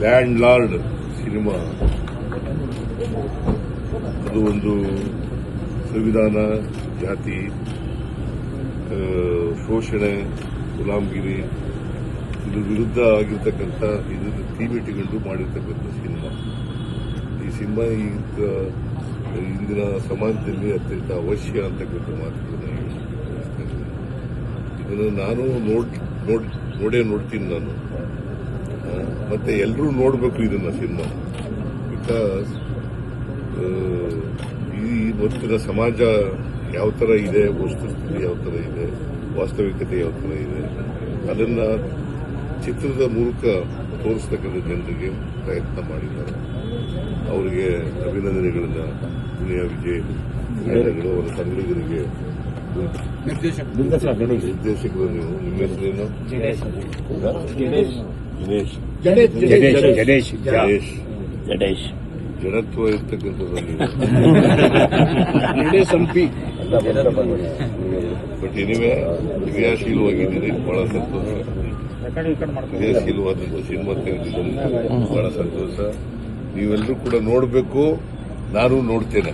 Land lord cinema ಅದು ಒಂದು ಸಂವಿಧಾನ, ಜಾತಿ, ಶೋಷಣೆ, ಗುಲಾಮಗಿರಿ ಇದ್ರ ವಿರುದ್ಧ ಆಗಿರ್ತಕ್ಕಂಥ ಇದನ್ನು ಥೀಮ್ ಇಟ್ಟುಕೊಂಡು ಮಾಡಿರ್ತಕ್ಕಂಥ ಸಿನಿಮಾ. ಈ ಸಿನಿಮಾ ಇಂದಿನ ಸಮಾಜದಲ್ಲಿ ಅತ್ಯಂತ ಅವಶ್ಯ ಅಂತಕ್ಕಂಥ ಮಾತುಗಳನ್ನು ಇದನ್ನು ನಾನು ನೋಡೇ ನೋಡ್ತೀನಿ ನಾನು. ಮತ್ತೆ ಎಲ್ಲರೂ ನೋಡಬೇಕು ಇದನ್ನ ಸಿನಿಮಾ. ಬಿಕಾಸ್ ಈ ಇವತ್ತಿನ ಸಮಾಜ ಯಾವ ತರ ಇದೆ, ವಸ್ತುಸ್ಥಿತಿ ಯಾವ ತರ ಇದೆ, ವಾಸ್ತವಿಕತೆ ಯಾವ ತರ ಇದೆ, ಅದನ್ನ ಚಿತ್ರದ ಮೂಲಕ ತೋರಿಸ್ತಕ್ಕಂಥ ಜನರಿಗೆ ಪ್ರಯತ್ನ ಮಾಡಿದ್ದಾರೆ. ಅವರಿಗೆ ಅಭಿನಂದನೆಗಳನ್ನ ದುನಿಯಾ ವಿಜಯ್ ಗಳು, ಅವರ ತಂಡಗಳಿಗೆ, ನಿರ್ದೇಶಕರು. ನೀವು ನಿಮ್ಮ ಹೆಸರೇನು? ಜಡೇಶ್. ಜಡತ್ವ ಇರ್ತಕ್ಕಂಥದ್ದು ಬಟ್ ಎನಿವೆ ಕ್ರಿಯಾಶೀಲವಾಗಿದ್ದೀನಿ, ಬಹಳ ಸಂತೋಷ. ಕ್ರಿಯಾಶೀಲವಾದಂಥ ಸಿನಿಮಾ ತೆಗೆದಿದ್ದೀನಿ, ಬಹಳ ಸಂತೋಷ. ನೀವೆಲ್ಲರೂ ಕೂಡ ನೋಡಬೇಕು, ನಾನು ನೋಡ್ತೇನೆ.